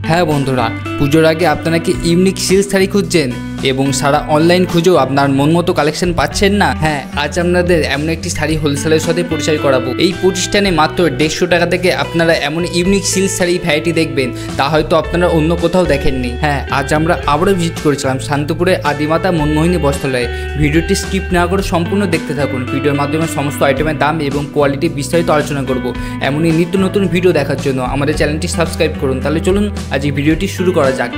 হ্যাঁ বন্ধুরা, পুজোর আগে আপনারা কি ইউনিক সিল্ক শাড়ি খুঁজছেন এবং সারা অনলাইন খুঁজেও আপনার মন মতো কালেকশন পাচ্ছেন না? হ্যাঁ, আজ আপনাদের এমন একটি শাড়ি হোলসেলের সাথে পরিচয় করাবো। এই প্রতিষ্ঠানে মাত্র 150 টাকা থেকে আপনারা এমন ইউনিক সিল্ক শাড়ি ভ্যারাইটি দেখবেন তা হয়তো আপনারা অন্য কোথাও দেখেননি। হ্যাঁ, আজ আমরা আবারও ভিজিট করেছিলাম শান্তিপুরের আদিমাতা মনমোহিনী বস্ত্রালয়ে। ভিডিওটি স্কিপ না করে সম্পূর্ণ দেখতে থাকুন। ভিডিওর মাধ্যমে সমস্ত আইটেমের দাম এবং কোয়ালিটি বিস্তারিত আলোচনা করব। এমনই নিত্য নতুন ভিডিও দেখার জন্য আমাদের চ্যানেলটি সাবস্ক্রাইব করুন। তাহলে চলুন আজ এই ভিডিওটি শুরু করা যাক।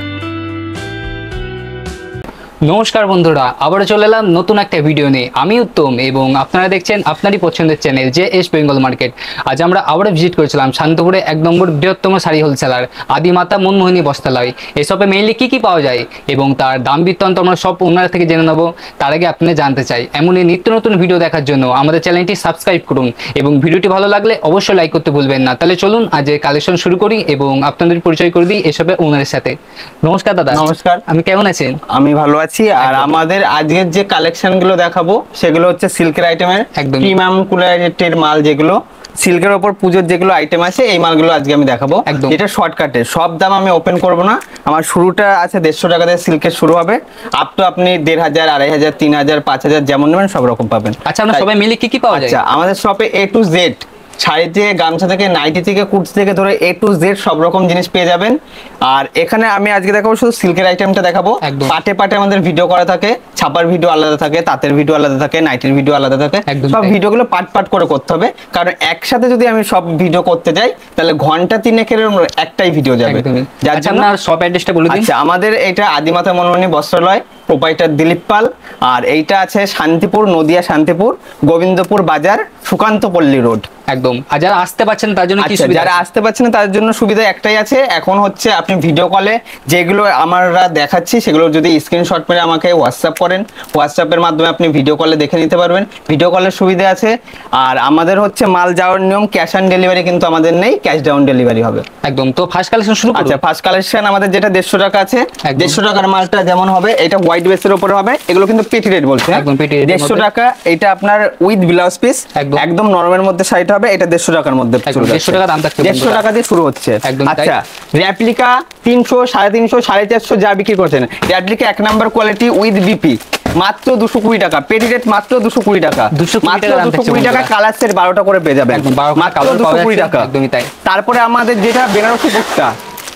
নমস্কার বন্ধুরা, আবারও চলে এলাম নতুন একটা ভিডিও নিয়ে। আমি উত্তম এবং আপনারা দেখছেন আপনারই পছন্দের চ্যানেল JS বেঙ্গল মার্কেট। আজ আমরা আবারও ভিজিট করেছিলাম শান্তিপুরে 1 নম্বর বৃহত্তম শাড়ি হোলসেলার আদিমাতা মনমোহিনী বস্ত্রালয়। এসবে মেইনলি কী পাওয়া যায় এবং তার দাম বৃত্তান্ত আমরা সব ওনার থেকে জেনে নেব। তার আগে আপনি জানতে চাই এমনই নিত্য নতুন ভিডিও দেখার জন্য আমাদের চ্যানেলটি সাবস্ক্রাইব করুন এবং ভিডিওটি ভালো লাগলে অবশ্যই লাইক করতে ভুলবেন না। তাহলে চলুন আজ কালেকশন শুরু করি এবং আপনাদের পরিচয় করে দিই এসবে ওনারের সাথে। নমস্কার দাদা। নমস্কার। আমি কেমন আছেন? আমি ভালো আছি। আর আমাদের আজকের যে কালেকশন গুলো দেখাবো সেগুলো হচ্ছে সিল্কের আইটেমের প্রিমিয়াম কোয়ালিটির মাল, যেগুলো সিল্কের উপর পুজোর যেগুলো আইটেম আছে এই মালগুলো আজকে আমি দেখাবো। এটা শর্টকাটে, সব দাম আমি ওপেন করব না। আমার শুরুটা আছে 150 টাকা দিয়ে সিল্কের শুরু হবে, আপ টু আপনি 1500, 2500, 3000, 5000 যেমন নেবেন সব রকম পাবেন। আচ্ছা, আমরা সবাই মিলে কি পাওয়া যায়? আচ্ছা, আমাদের শপে A to Z শাড়ি থেকে, গামছা থেকে, নাইটি থেকে, কুর্তি থেকে ধরে A to Z সব রকম জিনিস পেয়ে যাবেন। আর এখানে আমি আজকে দেখাবো শুধু সিল্কের আইটেমটা দেখাবো। পাটে পাটে আমাদের ভিডিও করা থাকে, ছাপার ভিডিও আলাদা থাকে, তাঁতের ভিডিও আলাদা থাকে, নাইটির ভিডিও আলাদা থাকে। সব ভিডিওগুলো পাট পাট করে করতে হবে, কারণ একসাথে যদি আমি সব ভিডিও করতে যাই তাহলে ঘন্টা 3-এর একটাই ভিডিও যাবে। যার জন্য সব অ্যাড্রেসটা বলে দিন। আচ্ছা, আমাদের এটা আদিমাতা মনমোহিনী বস্ত্রালয়, প্রোপাইটার দিলীপ পাল। আর এইটা আছে শান্তিপুর, নদিয়া শান্তিপুর, গোবিন্দপুর বাজার, সুকান্ত পল্লী রোড। একদম। আর যারা আসতে পারছেন তার জন্য কি সুবিধা? যারা আসতে পারছেন তার জন্য সুবিধা একটাই আছে, এখন হচ্ছে আপনি ভিডিও কলে যেগুলো আমরা দেখাচ্ছি সেগুলো যদি স্ক্রিনশট মেরে আমাকে হোয়াটসঅ্যাপ করেন, হোয়াটসঅ্যাপের মাধ্যমে আপনি ভিডিও কলে দেখে নিতে পারবেন। ভিডিও কলের সুবিধা আছে। আর আমাদের হচ্ছে মাল যাওয়ার নিয়ম ক্যাশ অন ডেলিভারি কিন্তু আমাদের নেই, ক্যাশ ডাউন ডেলিভারি হবে। একদম। তো ফার্স্ট কালেকশন শুরু করুন। আচ্ছা, ফার্স্ট কালেকশন আমাদের যেটা 150 টাকা আছে, 150 টাকার মালটা যেমন হবে এটা হোয়াইট বেসের উপরে হবে। এগুলো কিন্তু পেটি রেট বলছে, একদম পেটি রেট। 150 টাকা। এটা আপনার উইথ ব্লাউজ পিস, একদম নরমের মধ্যে শাড়িটা হবে। এটা 150 টাকার মধ্যে, 150 টাকা দাম থাকছে, 150 টাকা দিয়ে শুরু হচ্ছে। আচ্ছা, রেপ্লিকা 300, 350, 450 যা বিক্রি করছেন, replica 1 number quality with BP মাত্র 220 টাকা। পেটি রেট মাত্র 220 টাকা, মাত্র 220 টাকা। কালার সেট 12টা করে পেয়ে যাবেন, মাত্র 220 টাকা। একদমই তাই। তারপরে আমাদের যেটা বেনারসি বুটটা,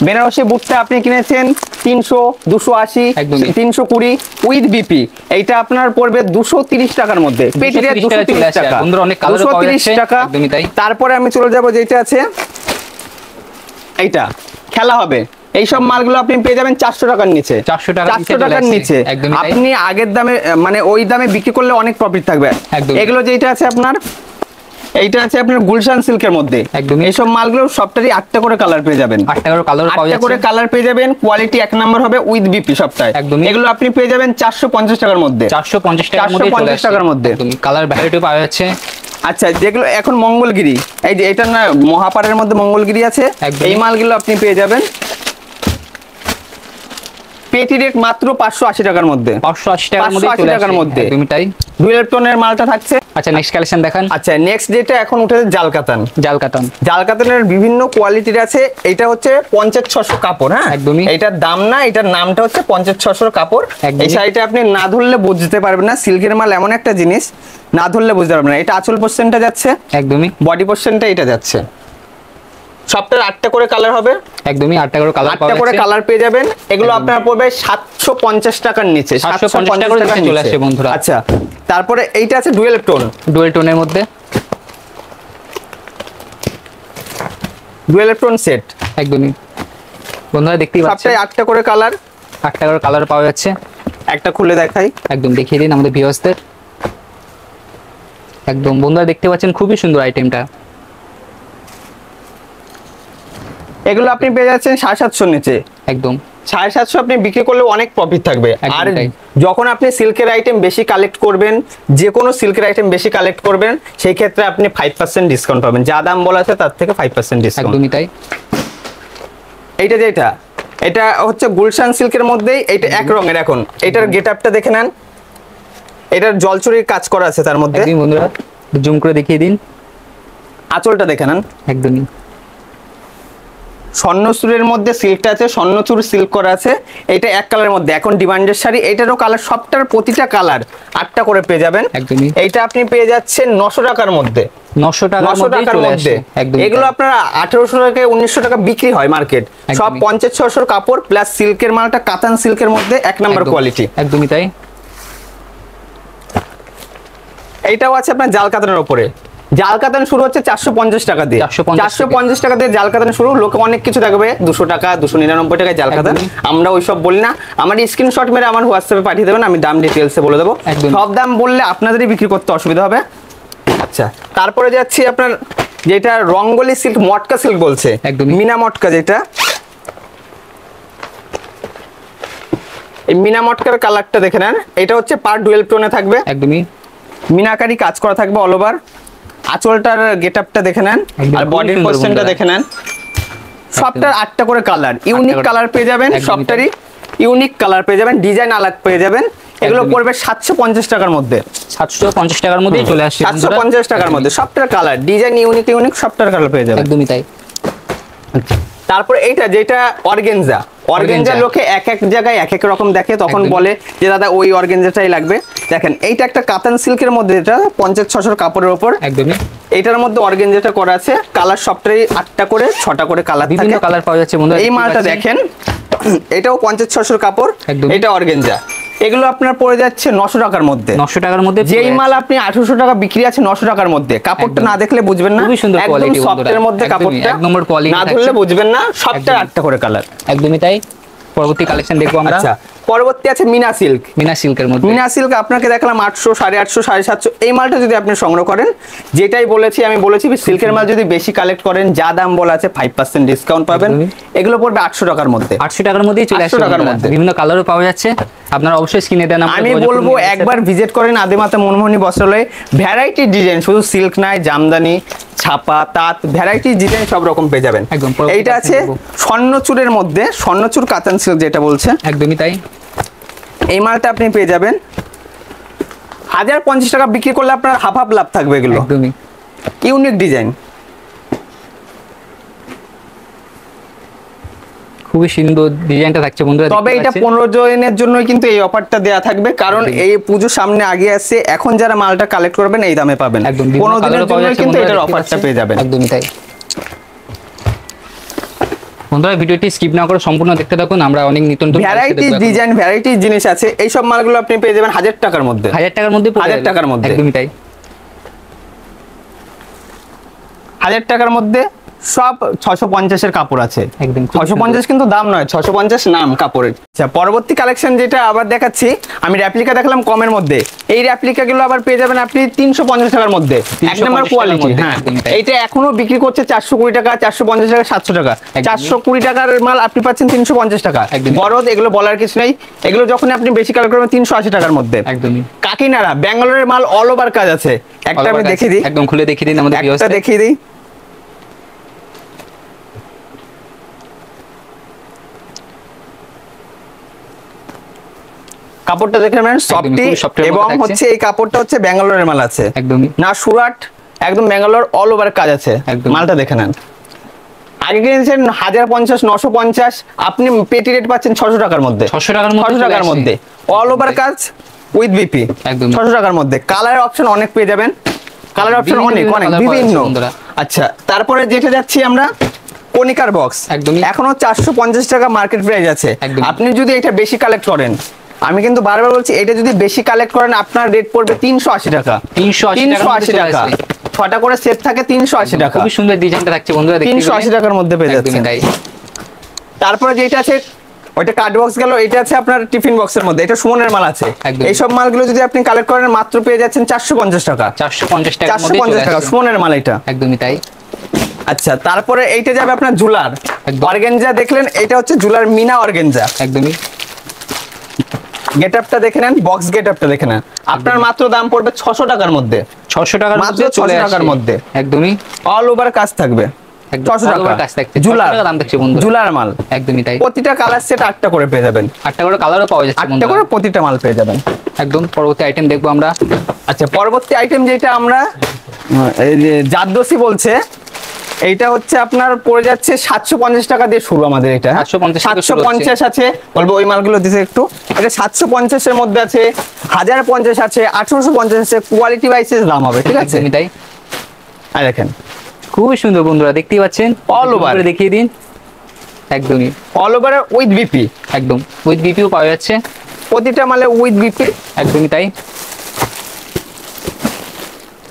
বেনারসি বুটটা আপনি কিনেছেন 300, 280, 320 উইথ বিপি, এইটা আপনার পড়বে 230 টাকার মধ্যে। পেটি রেট 230 টাকা, 230 টাকা। তারপরে আমি চলে যাব যেটা আছে এইটা খেলা হবে, এইসব মালগুলো আপনি পেয়ে যাবেন 400 টাকার নিচে, 400 টাকার নিচে। আপনি আগের দামে মানে ওই দামে বিক্রি করলে অনেক প্রফিট থাকবে। এগুলো যেটা আছে আপনার, এইটা আছে আপনার গুলশান সিল্কের মধ্যে। এইসব মালগুলো সবটারই 8টা করে কালার পেয়ে যাবেন, 8টা করে কালার পেয়ে যাবেন। কোয়ালিটি 1 নাম্বার হবে উইথ বিপি সবটাই। এগুলো আপনি পেয়ে যাবেন 450 টাকার মধ্যে, 450 টাকার মধ্যে। কালার ভ্যারাইটি পাওয়া যাচ্ছে। আচ্ছা, যেগুলো এখন মঙ্গলগিরি, এই যে এটা না মহাপাড়ের মধ্যে মঙ্গলগিরি আছে, এই মালগুলো আপনি পেয়ে যাবেন পেটি রেট মাত্র 580 টাকার মধ্যে, 580 টাকার মধ্যে। তাই ডুয়েল টোনের মালটা থাকছে। আচ্ছা, নেক্সট কালেকশন দেখান। আচ্ছা, নেক্সট যেটা এখন উঠেছে জালকাতানের বিভিন্ন কোয়ালিটির আছে। এটা হচ্ছে 50-600 কাপড়। হ্যাঁ, একদমই। এটার দাম না, এটার নামটা হচ্ছে 50-600 কাপড়। এই শাড়িটা আপনি না ধরলে বুঝতে পারবেন না। সিল্কের মাল এমন একটা জিনিস, না ধরলে বুঝতে পারবেন না। এটা আঁচল পোর্শনটা যাচ্ছে, একদমই বডি পোর্শনটা এটা যাচ্ছে। সবটার 8টা করে কালার হবে, একদমই 8টা করে কালার, 8টা করে কালার পেয়ে যাবেন। এগুলো আপনার পড়বে 750 টাকার নিচে, 750 টাকা চলে আসে বন্ধুরা। আচ্ছা, তারপরে এইটা আছে ডুয়েল টোনের মধ্যে, ডুয়েল টোন সেট। একদমই বন্ধুরা দেখতেই পাচ্ছেন, সবটাই 8টা করে কালার, 8টা করে কালার পাওয়া যাচ্ছে। একটা খুলে দেখাই, একদম দেখিয়ে দিন আমাদের ভিউয়ার্সদের। একদম বন্ধুরা দেখতে পাচ্ছেন খুবই সুন্দর আইটেমটা। এগুলো আপনি পেয়ে যাচ্ছেন 750 নিচে, একদম 750 আপনি বিক্রি করলে অনেক প্রফিট থাকবে। আর যখন আপনি সিল্কের আইটেম বেশি কালেক্ট করবেন, যে কোনো সিল্কের আইটেম বেশি কালেক্ট করবেন, সেই ক্ষেত্রে আপনি 5% ডিসকাউন্ট পাবেন। যা দাম বলা আছে তার থেকে 5% ডিসকাউন্ট। একদমই তাই। এইটা যেটা, এটা হচ্ছে গুলশান সিল্কের মধ্যেই, এটা এক রঙের। এখন এটার গেটআপটা দেখে নেন, এটার জলচুরির কাজ করা আছে তার মধ্যে। বন্ধুরা জুম করে দেখিয়ে দিন, আঁচলটা দেখে নেন। একদমই স্বর্ণচূড়ের মধ্যে সিল্কটা আছে, স্বর্ণচূড় সিল্ক করা আছে। এটা এক কালারের মধ্যে এখন ডিমান্ডের শাড়ি। এটারও কালার, সবটার প্রতিটা কালার 8টা করে পেয়ে যাবেন। একদমই। এইটা আপনি পেয়ে যাচ্ছেন 900 টাকার মধ্যে। 900 টাকার মধ্যে এগুলো আপনার 1800 টাকা 1900 টাকা বিক্রি হয় মার্কেট। সব 50-600 কাপড় প্লাস সিল্কের মালটা কাতান সিল্কের মধ্যে 1 নাম্বার কোয়ালিটি। একদমই তাই। এইটাও আছে আপনার জাল কাতানের উপরে। জাল কাতান শুরু হচ্ছে 450 টাকা দিয়ে। 450 টাকা দিয়ে জাল কাতান শুরু। লোকে অনেক কিছু থাকবে 200 টাকা 299 টাকায় জাল কাতান। আমরা ওইসব বলি না। আমার স্ক্রিনশট মেরে আমার হোয়াটসঅ্যাপে পাঠিয়ে দেবেন, আমি দাম ডিটেইলসে বলে দেবো। সব দাম বললে আপনাদেরই বিক্রি করতে অসুবিধা হবে। আচ্ছা, তারপরে যাচ্ছি আপনার যেটা রঙ্গোলি সিল্ক, মটকা সিল্ক বলছে, মিনা মটকা। যেটা এই মিনা মটকার কালারটা দেখে নেন। এটা হচ্ছে পার ডুয়েল টোনে থাকবে। একদমই মিনাকারি কাজ করা থাকবে অল ওভার। আঁচলটার গেটআপটা দেখে নেন আর বডির পোরশনটা দেখে নেন। সবটার 8টা করে কালার, ইউনিক কালার পেয়ে যাবেন। সবটারই ইউনিক কালার পেয়ে যাবেন, ডিজাইন আলাদা পেয়ে যাবেন। এগুলো পড়বে 750 টাকার মধ্যে। 750 টাকার মধ্যেই চলে আসছে। 750 টাকার মধ্যে সবটার কালার, ডিজাইন ইউনিক সবটার কালার পেয়ে যাবেন। একদমই তাই। তারপর এইটা যেটা অর্গানজা, অর্গানজা লোকে এক এক জায়গায় এক এক রকম দেখে, তখন বলে যে দাদা ওই অর্গানজাটাই লাগবে। দেখেন এইটা একটা কাতান সিল্কের মধ্যে, এটা 50-600 কাপড়ের উপর। একদমই। এটার মধ্যে অর্গানজাটা করা আছে। কালার সবটাই 8টা করে 6টা করে কালার থাকে, বিভিন্ন কালার পাওয়া যাচ্ছে বন্ধুরা। এই মালটা দেখেন, এটাও 50-600 কাপড়। এটা অর্গানজা। এগুলো আপনার পড়ে যাচ্ছে 900 টাকার মধ্যে। 900 টাকার মধ্যে যেই মাল আপনি 1800 টাকা বিক্রি আছে 900 টাকার মধ্যে। কাপড়টা না দেখলে বুঝবেন না। খুবই সুন্দর কোয়ালিটি একদম সফটের মধ্যে কাপড়টা, এক নম্বর কোয়ালিটি। না ধরলে বুঝবেন না। সবটা 8টা করে কালার। একদমই তাই। পরবর্তী কালেকশন দেখবো আমরা। আচ্ছা, পরবর্তী আছে মিনা সিল্ক। মিনা সিল্কের মধ্যে, মিনা সিল্ক আপনাকে দেখলাম 800, 850, 750। এই মালটা যদি আপনি সংগ্রহ করেন, যেটাই বলেছি আমি বলেছি সিল্কের মাল যদি বেশি কালেক্ট করেন, যা দাম বলা আছে 5% ডিসকাউন্ট পাবেন। এগুলো পড়বে 800 টাকার মধ্যে। 800 টাকার মধ্যেই চলে আসছে। 800 টাকার মধ্যে বিভিন্ন কালারও পাওয়া যাচ্ছে। আপনারা অবশ্যই স্ক্রিনে দেন। আমি বলবো একবার ভিজিট করেন আদিমাতা মনমোহনী বস্ত্রালয়ে। ভ্যারাইটি ডিজাইন, শুধু সিল্ক নাই, জামদানি, ছাপা, তাঁত, ভ্যারাইটি ডিজাইন সব রকম পেয়ে যাবেন। এইটা আছে স্বর্ণচূড়ের মধ্যে, স্বর্ণচূড় কাতান সিল্ক যেটা বলছে। একদমই তাই। এই মালটা আপনি পেয়ে যাবেন 1050 টাকা বিক্রি করলে আপনার হাফ হাফ লাভ থাকবে। এগুলো একদমই ইউনিক ডিজাইন, খুবই সুন্দর ডিজাইনটা থাকছে বন্ধুরা। তবে এটা 15 জনের জন্যই কিন্তু এই অফারটা দেয়া থাকবে, কারণ এই পুজো সামনে আগে আসছে। এখন যারা মালটা কালেক্ট করবেন এই দামে পাবেন। 15 দিনের জন্য কিন্তু এটার অফারটা পেয়ে যাবেন। একদমই তাই। বন্ধুরা ভিডিওটি স্কিপ না করে সম্পূর্ণ দেখতে থাকুন। আমরা অনেক নতুন ভ্যারাইটি ডিজাইন, ভ্যারাইটি জিনিস আছে। এই সব মালগুলো আপনি পেয়ে যাবেন 1000 টাকার মধ্যে। 1000 টাকার মধ্যে, 1000 টাকার মধ্যে। একদমই তাই। 1000 টাকার মধ্যে সব 650 এর কাপড় আছে। একদম 650 কিন্তু দাম নয়, 650 নাম কাপড়ের। আচ্ছা, পরবর্তী কালেকশন যেটা আবার দেখাচ্ছি, আমি রেপ্লিকা দেখলাম কমের মধ্যে। এই রেপ্লিকা গুলো আবার পেয়ে যাবেন আপনি 350 টাকার মধ্যে। এক নম্বর কোয়ালিটি। হ্যাঁ, এইটা এখনো বিক্রি করছে 420 টাকা, 450 টাকা, 700 টাকা। 420 টাকার মাল আপনি পাচ্ছেন 350 টাকা। বড়দ, এগুলো বলার কিছু নেই। এগুলো যখন আপনি বেশি কালেক্ট করবেন 380 টাকার মধ্যে। একদমই। কাকিনাড়া, ব্যাঙ্গালোরের মাল অল ওভার কাজ আছে। একটা আমি দেখিয়ে দিই, একদম খুলে দেখিয়ে দিন আমাদের ভিউয়ার্স। একটা দেখিয়ে দিই। কাপড়টা দেখে নেন, সফটি, এবং হচ্ছে এই কাপড়টা হচ্ছে ব্যাঙ্গালোরের মাল আছে। একদমই না সুরাট, একদম ব্যাঙ্গালোর অল ওভার কাজ আছে। মালটা দেখে নেন। আগে কিনেছেন 1050, 950, আপনি পেটি রেট পাচ্ছেন 600 টাকার মধ্যে। 600 টাকার মধ্যে অল ওভার কাজ উইথ বিপি। একদম 600 টাকার মধ্যে। কালারের অপশন অনেক পেয়ে যাবেন। কালার অপশন অনেক বিভিন্ন। আচ্ছা, তারপরে যেটা যাচ্ছি আমরা কণিকার বক্স। এখনো 450 টাকা মার্কেট প্রাইস আছে। আপনি যদি এটা বেশি কালেক্ট করেন, আমি কিন্তু বারবার বলছি, এটা যদি বেশি কালেক্ট করেন আপনার রেট পড়বে 380 টাকা। 380 টাকা। 6টা করে সেট থাকে 380 টাকা। খুব সুন্দর ডিজাইনটা থাকছে বন্ধুরা, 380 টাকার মধ্যে পেয়ে যাচ্ছেন। তারপরে যেটা আছে ওইটা কার্ড বক্স গেল। এটা আছে আপনার টিফিন বক্সের মধ্যে। এটা সুমনের মাল আছে। এই সব মালগুলো যদি আপনি কালেক্ট করেন মাত্র পেয়ে যাচ্ছেন 450 টাকা। 450 টাকা, 450 টাকা সুমনের মাল এটা। একদমই তাই। আচ্ছা, তারপরে এইটা যাবে আপনার জুলার অর্গানজা। দেখলেন এটা হচ্ছে জুলার মিনা অর্গানজা। একদমই। গেটআপটা দেখে নেন, বক্স গেটআপটা দেখে নেন। আপনার মাত্র দাম পড়বে 600 টাকার মধ্যে। 600 টাকার মধ্যে, 600 টাকার মধ্যে। একদমই অল ওভার কাজ থাকবে। 600 টাকা কাজ থাকছে। জুলার দাম থাকছে বন্ধুরা, জুলার মাল। একদমই তাই। প্রতিটা কালার সেট 8টা করে পেয়ে যাবেন। 8টা করে কালারও পাওয়া যাচ্ছে বন্ধুরা। 8টা করে প্রতিটা মাল পেয়ে যাবেন। একদম। পরবর্তী আইটেম দেখবো আমরা। আচ্ছা, পরবর্তী আইটেম যেটা আমরা এই যে জারদোসি বলছে, এইটা হচ্ছে আপনার পড়ে যাচ্ছে 750 টাকা দিয়ে শুরু আমাদের এটা। 750 আছে, বলবো ওই মালগুলো দিতে একটু। এটা 750 এর মধ্যে আছে, 1050 আছে, 1850 আছে, কোয়ালিটি ওয়াইজ দাম হবে, ঠিক আছে? তাই। আর দেখেন খুবই সুন্দর বন্ধুরা, দেখতেই পাচ্ছেন, অল ওভার দেখিয়ে দিন। একদমই অল ওভার উইথ বিপি, একদম উইথ বিপিও পাওয়া যাচ্ছে প্রতিটা মালে উইথ বিপি। একদমই তাই।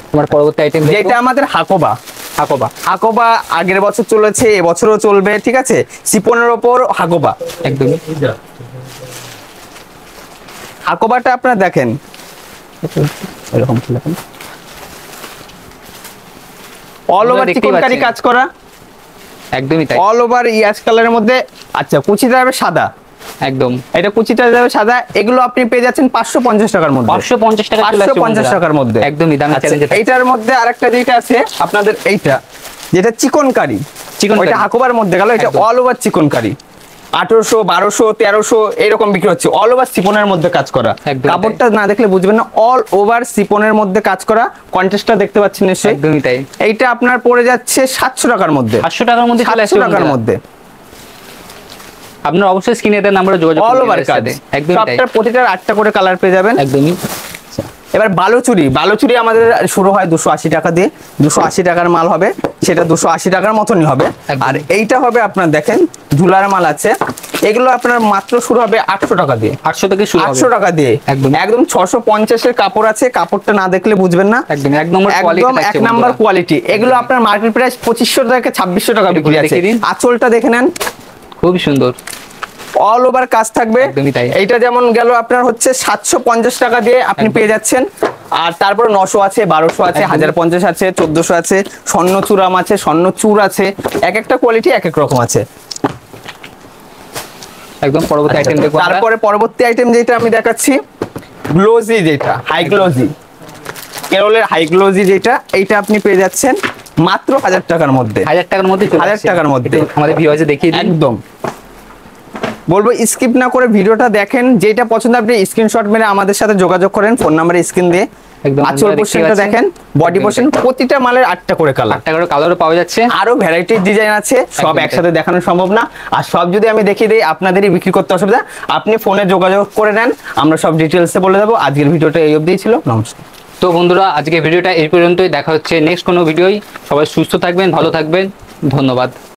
তোমার পরবর্তী আইটেম যেটা আমাদের হাকোবা। হাকোবা আগের বছর চলেছে, এবছরও চলবে, ঠিক আছে? সিপনের ওপর হাকোবা, একদমই। হাকোবাটা আপনারা দেখেন এরকম অল ওভার চিকনকারি কাজ করা, একদমই তাই। অল ওভার ইয়াশ কালারের মধ্যে। আচ্ছা, কুচিটা যাবে সাদা, একদম এটা কুচিটা যাবে সাদা। এগুলো আপনি পেয়ে যাচ্ছেন 550 টাকার মধ্যে। 550 টাকা, 550 টাকার মধ্যে, একদমই দামি চ্যালেঞ্জ। এইটার মধ্যে আরেকটা যেটা আছে আপনাদের, এইটা যেটা চিকনকারি, ওইটা হাকোবার মধ্যে গেল। এটা অল ওভার চিকনকারি, 1800, 1200, 1300 এরকম বিক্রি হচ্ছে। অল ওভার সিপনের মধ্যে কাজ করা, কাপড়টা না দেখলে বুঝবেন না। অল ওভার সিপনের মধ্যে কাজ করা, কন্ট্রাস্টটা দেখতে পাচ্ছেন নিশ্চয়ই। একদমই তাই। এইটা আপনার পড়ে যাচ্ছে 700 টাকার মধ্যে। 500 টাকার মধ্যে, 700 টাকার মধ্যে। আপনারা অবশ্যই স্ক্রিনে দেন নাম্বারে যোগাযোগ করুন। অল ওভার কাজ, একদমই তাই। সবটা প্রতিটার 8টা করে কালার পেয়ে যাবেন। একদমই। এবার বালুচুরি আমাদের শুরু হয় 280 টাকা দিয়ে। 280 টাকার মাল হবে, সেটা 280 টাকার মতনই হবে। আর এইটা হবে আপনার দেখেন ঝুলার মাল আছে, এগুলো আপনার মাত্র শুরু হবে 800 টাকা দিয়ে। 800 থেকে শুরু, 800 টাকা দিয়ে একদম 650 এর কাপড় আছে। কাপড়টা না দেখলে বুঝবেন না, একদম এক নম্বর কোয়ালিটি। এগুলো আপনার মার্কেট প্রাইস 2500 থেকে 2600 টাকা বিক্রি আছে। আঁচলটা দেখে নেন, খুবই সুন্দর, অল ওভার কাজ থাকবে। এইটা যেমন গেল আপনার হচ্ছে 750 টাকা দিয়ে আপনি পেয়ে যাচ্ছেন। আর তারপর 900 আছে, 1200 আছে, 1050 আছে, 1400 আছে, স্বর্ণ চূড়াম আছে, স্বর্ণ চূড় আছে। এক একটা কোয়ালিটি এক এক রকম আছে। একদম পরবর্তী আইটেম দেখব। তারপরে পরবর্তী আইটেম যেটা আমি দেখাচ্ছি, গ্লোজি, যেটা হাই গ্লোজি, কেরলের হাই গ্লোজি যেটা, এইটা আপনি পেয়ে যাচ্ছেন মাত্র 1000 টাকার মধ্যে। 1000 টাকার মধ্যে, 1000 টাকার মধ্যে আমাদের ভিউয়ার্সে দেখিয়ে দিন। একদম বলবো স্কিপ না করে ভিডিওটা দেখেন, যেটা পছন্দ আপনি স্ক্রিনশট মেরে আমাদের সাথে যোগাযোগ করেন ফোন নাম্বারে স্ক্রিন দিয়ে। আঁচল পোরশনটা দেখেন, বডি পোরশন, প্রতিটা মালের 8টা করে কালার, 8টা করে কালারও পাওয়া যাচ্ছে। আরো ভ্যারাইটির ডিজাইন আছে, সব একসাথে দেখানো সম্ভব না। আর সব যদি আমি দেখিয়ে দিই আপনাদেরই বিক্রি করতে অসুবিধা। আপনি ফোনে যোগাযোগ করে নেন, আমরা সব ডিটেলসে বলে দেবো। আজকের ভিডিওটা এই অবধিই ছিল। নমস্কার। তো বন্ধুরা, আজকে ভিডিওটা এই পর্যন্তই। দেখা হচ্ছে নেক্সট কোনো ভিডিওই। সবাই সুস্থ থাকবেন, ভালো থাকবেন, ধন্যবাদ।